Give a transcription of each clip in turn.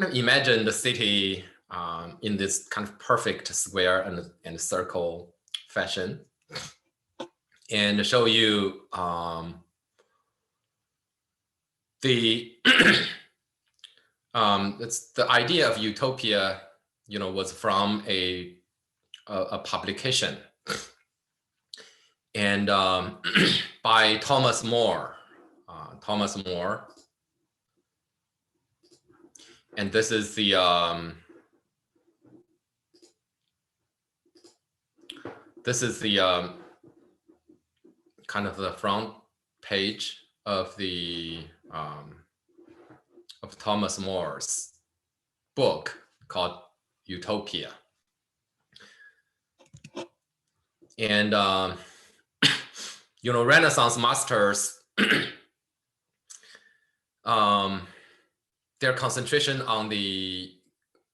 kind of imagine the city in this kind of perfect square and circle fashion, and show you it's the idea of utopia, was from a publication, and by Thomas More. And this is the kind of the front page of the of Thomas More's book called Utopia. And Renaissance masters, their concentration on the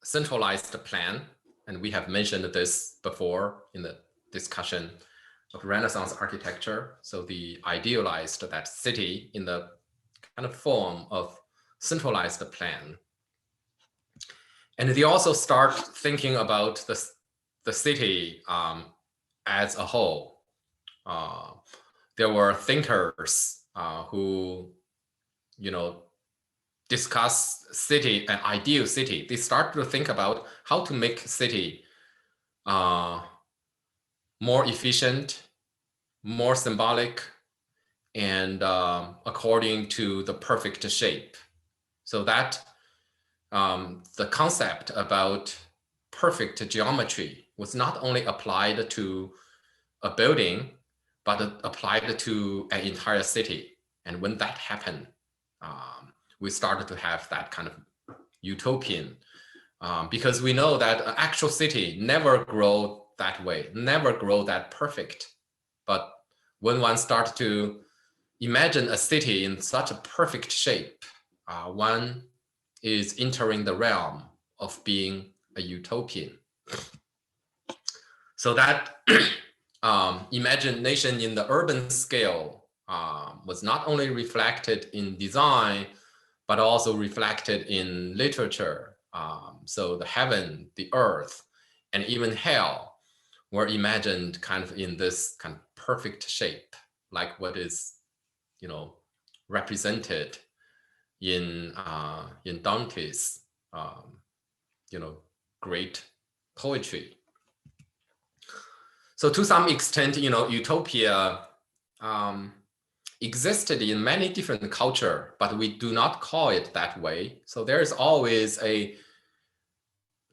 centralized plan, and we have mentioned this before in the discussion of Renaissance architecture. So the idealized that city in the kind of form of centralized plan. And they also start thinking about the city as a whole. There were thinkers who, discuss city, an ideal city. They start to think about how to make city more efficient, more symbolic, and according to the perfect shape. So that the concept about perfect geometry was not only applied to a building, but applied to an entire city. And when that happened, we started to have that kind of utopian, because we know that an actual city never grow that way, never grow that perfect. But when one starts to imagine a city in such a perfect shape, one is entering the realm of being a utopian. So that imagination in the urban scale was not only reflected in design, but also reflected in literature. So the heaven, the earth, and even hell were imagined kind of in this kind of perfect shape, like what is, represented in Dante's, great poetry. So to some extent, utopia existed in many different cultures, but we do not call it that way. So there is always a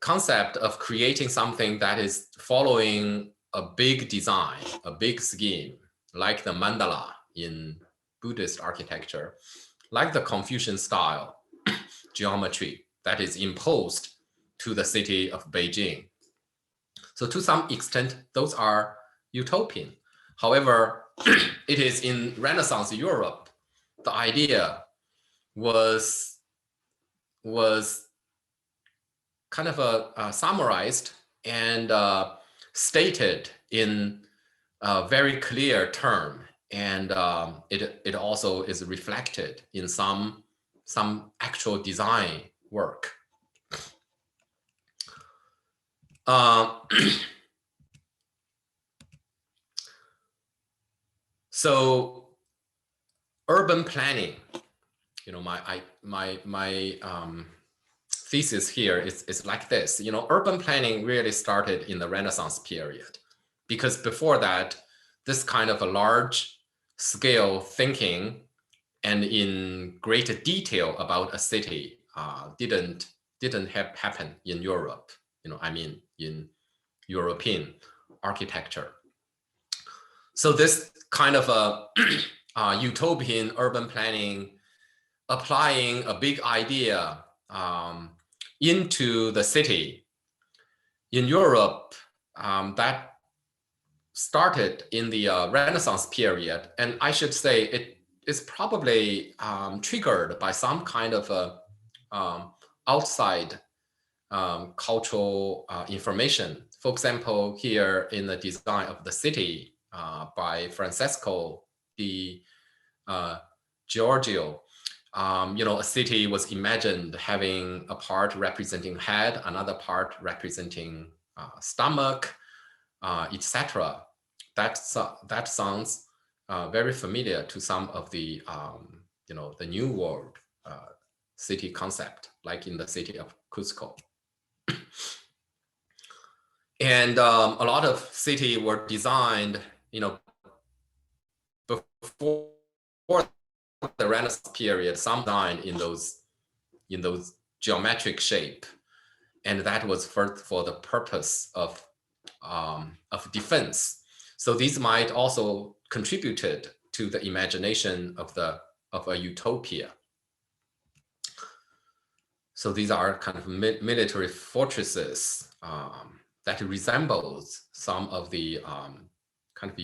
concept of creating something that is following a big design, a big scheme, like the mandala in Buddhist architecture, like the Confucian style geometry that is imposed to the city of Beijing. So to some extent, those are utopian. However, it is in Renaissance Europe, the idea was kind of summarized and stated in a very clear term, and it also is reflected in some actual design work. So urban planning, my thesis here is like this. Urban planning really started in the Renaissance period, because before that, this kind of a large scale thinking and in great detail about a city didn't happen in Europe. In European architecture. So this kind of a utopian urban planning, applying a big idea into the city in Europe, that started in the Renaissance period. And I should say it is probably triggered by some kind of a outside cultural information. For example, here in the design of the city by Francesco di Giorgio, a city was imagined having a part representing head, another part representing stomach, etc. That sounds very familiar to some of the the New World city concept, like in the city of Cusco. And a lot of cities were designed, before the Renaissance period, some designed in those geometric shape, and that was for the purpose of defense. So these might also contributed to the imagination of a utopia. So these are kind of military fortresses that resembles some of the kind of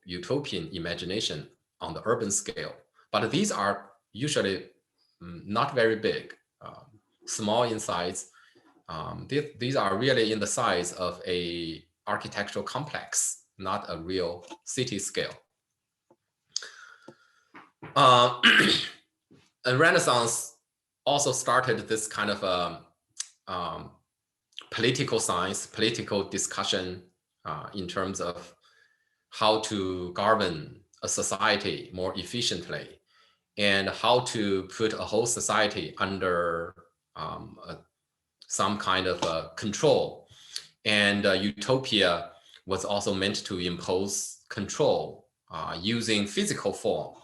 utopian imagination on the urban scale. But these are usually not very big, small in size. These are really in the size of a architectural complex, not a real city scale. And Renaissance also started this kind of political science, political discussion in terms of how to govern a society more efficiently and how to put a whole society under some kind of control. And utopia was also meant to impose control using physical form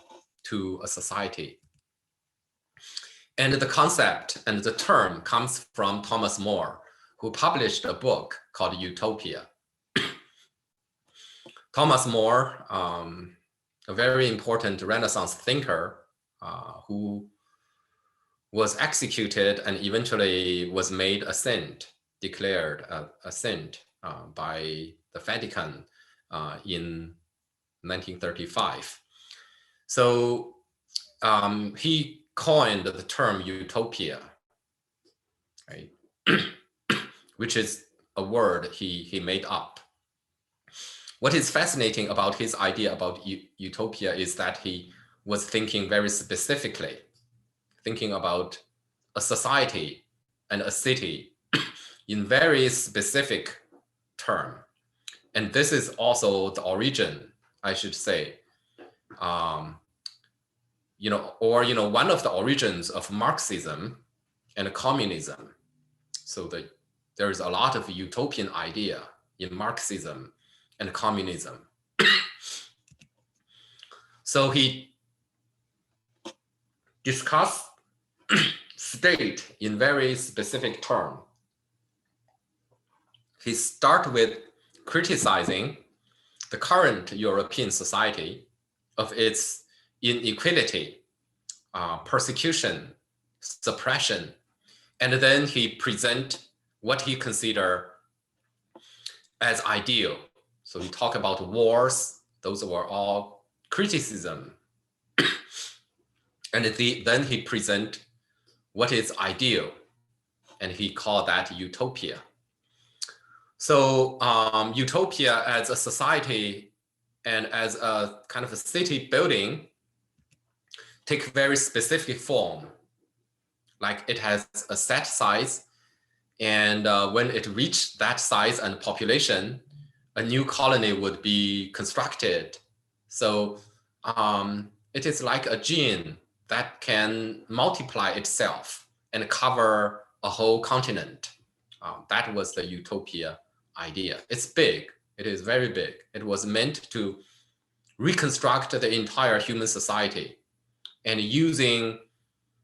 to a society. And the concept and the term comes from Thomas More, who published a book called Utopia. Thomas More, a very important Renaissance thinker who was executed and eventually was made a saint, declared a saint by the Vatican in 1935. So he coined the term utopia, right? Which is a word he made up. What is fascinating about his idea about utopia is that he was thinking very specifically, thinking about a society and a city in very specific term. And this is also the origin, I should say, one of the origins of Marxism and communism. So there is a lot of utopian idea in Marxism and communism. So he discussed state in very specific term. He started with criticizing the current European society of its inequality, persecution, suppression, and then he present what he considered as ideal. So he talked about wars, those were all criticism. And then he present what is ideal, and he called that utopia. So utopia as a society and as a kind of a city building take very specific form. Like it has a set size, and when it reached that size and population, a new colony would be constructed. So it is like a gene that can multiply itself and cover a whole continent. That was the utopia idea. It's big. It is very big. It was meant to reconstruct the entire human society and using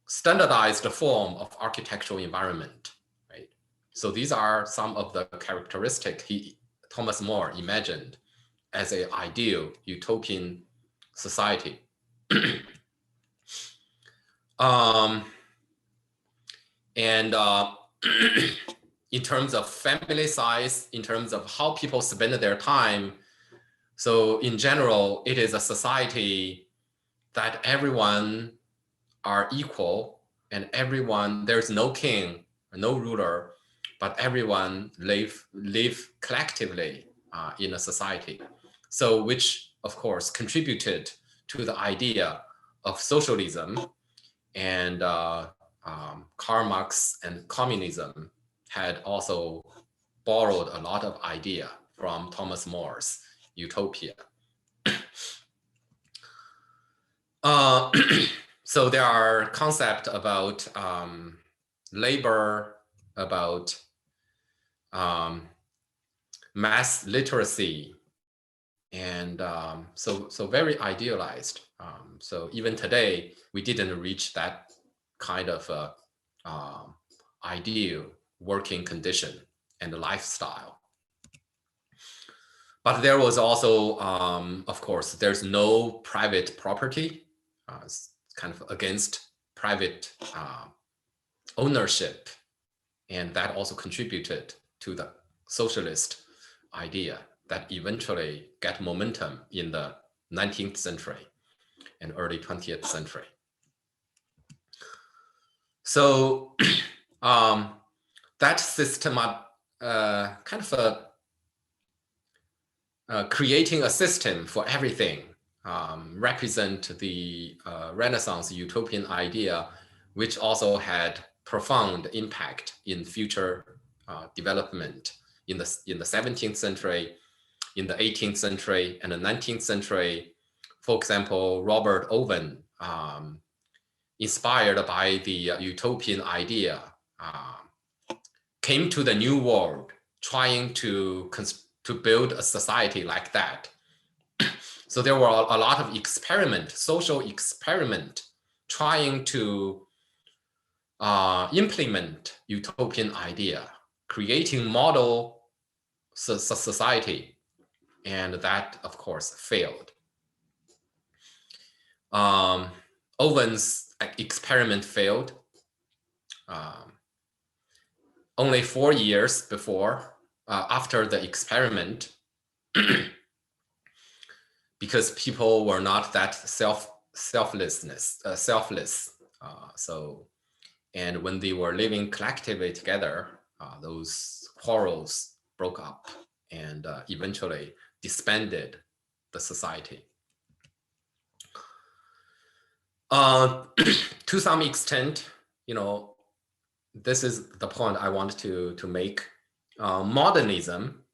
standardized form of architectural environment, right? So these are some of the characteristics Thomas More imagined as an ideal utopian society. In terms of family size, in terms of how people spend their time, so in general, it is a society that everyone are equal and there's no king, no ruler, but everyone live collectively in a society. So which of course contributed to the idea of socialism and Karl Marx and communism had also borrowed a lot of idea from Thomas More's Utopia. So there are concepts about labor, about mass literacy, and so very idealized. So even today, we didn't reach that kind of ideal working condition and lifestyle. But there was also, of course, there's no private property. It's kind of against private ownership. And that also contributed to the socialist idea that eventually got momentum in the 19th century and early 20th century. So that system, kind of creating a system for everything, represent the Renaissance utopian idea, which also had profound impact in future development in the 17th century, in the 18th century, and the 19th century. For example, Robert Owen, inspired by the utopian idea, came to the New World trying to build a society like that. So there were a lot of experiment, social experiment, trying to implement utopian idea, creating model society, and that, of course, failed. Owen's experiment failed. Only 4 years before, after the experiment, because people were not that selfless. And when they were living collectively together, those quarrels broke up and eventually disbanded the society. To some extent, this is the point I want to make. Modernism,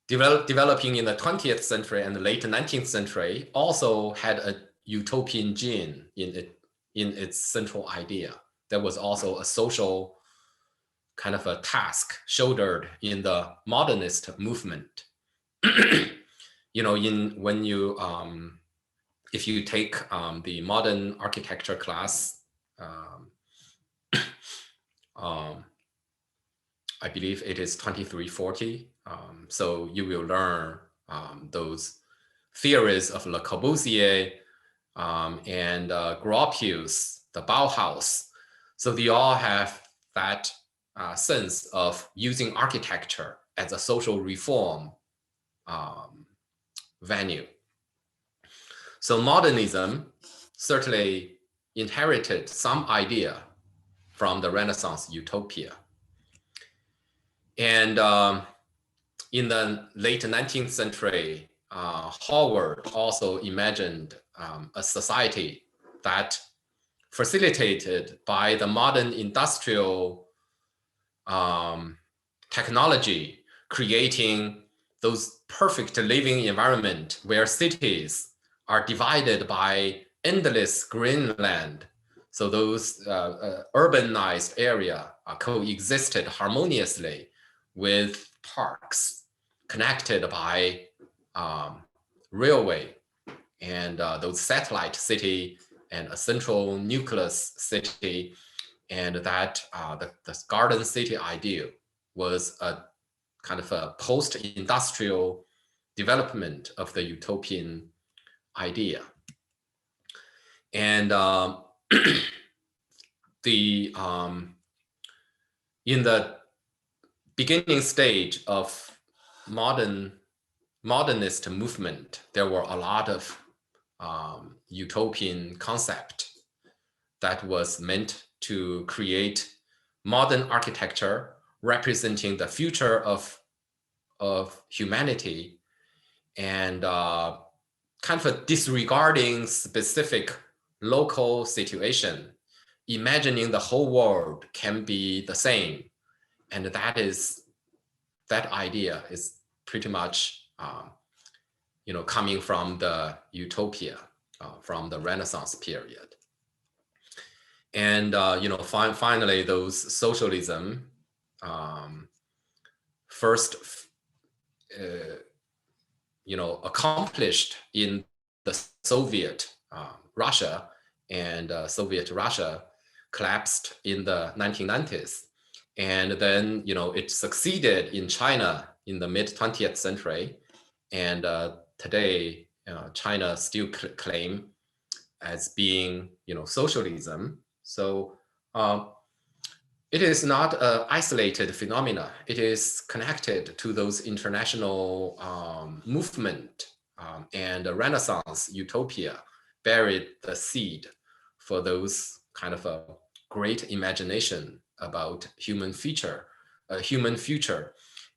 developing in the 20th century and the late 19th century, also had a utopian gene in its central idea. There was also a social kind of a task shouldered in the modernist movement. If you take the modern architecture class, I believe it is 2340. So you will learn those theories of Le Corbusier and Gropius, the Bauhaus. So they all have that sense of using architecture as a social reform venue. So modernism certainly inherited some idea from the Renaissance utopia. And in the late 19th century, Howard also imagined a society that facilitated by the modern industrial technology, creating those perfect living environment where cities are divided by endless green land. So those urbanized area coexisted harmoniously with parks connected by railway and those satellite city and a central nucleus city, and that the garden city ideal was a kind of a post-industrial development of the utopian idea. And in the beginning stage of modernist movement, there were a lot of utopian concept that was meant to create modern architecture representing the future of humanity, and kind of disregarding specific local situation, imagining the whole world can be the same. And that idea is pretty much, coming from the Utopia, from the Renaissance period. And, finally, those socialism first, accomplished in the Soviet Russia, and Soviet Russia collapsed in the 1990s. And then, it succeeded in China in the mid 20th century. And today, China still claim as being, socialism. So it is not an isolated phenomena. It is connected to those international movement, and the Renaissance Utopia buried the seed for those kind of a great imagination about human future,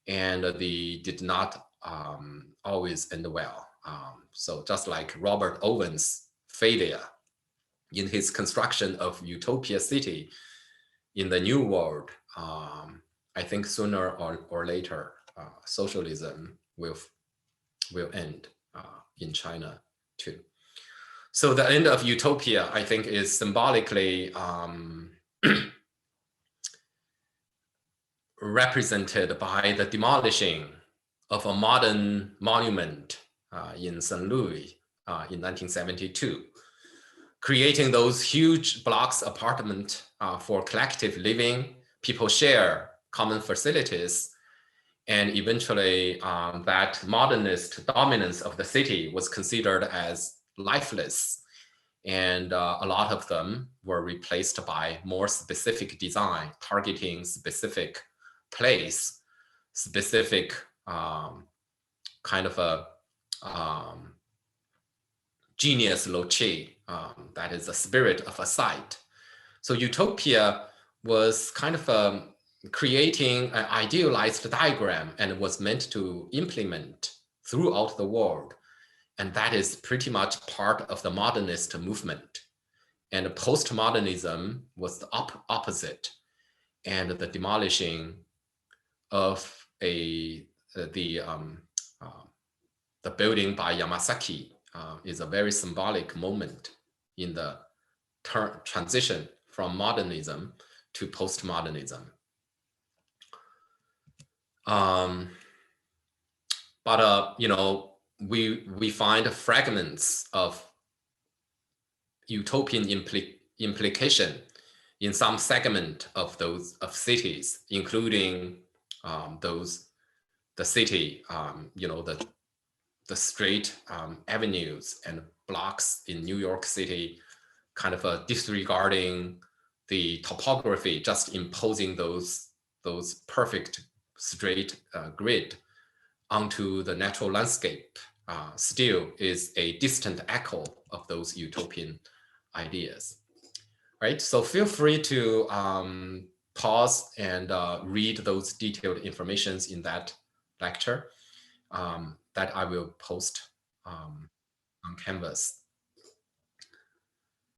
and they did not always end well. So just like Robert Owen's failure in his construction of Utopia City in the New World, I think sooner or later, socialism will end in China too. So the end of Utopia, I think, is symbolically represented by the demolishing of a modern monument in St. Louis in 1972, creating those huge blocks apartment for collective living. People share common facilities, and eventually that modernist dominance of the city was considered as lifeless, and a lot of them were replaced by more specific design, targeting specific place, specific kind of a genius loci, that is the spirit of a site. So Utopia was kind of creating an idealized diagram, and it was meant to implement throughout the world. And that is pretty much part of the modernist movement. And postmodernism was the opposite. And the demolishing of the building by Yamasaki is a very symbolic moment in the transition from modernism to postmodernism. We find fragments of utopian implication in some segment of those cities, including the city, the street avenues and blocks in New York City, kind of disregarding the topography, just imposing those perfect straight grid onto the natural landscape, still is a distant echo of those utopian ideas, right? So feel free to pause and read those detailed informations in that lecture that I will post on Canvas.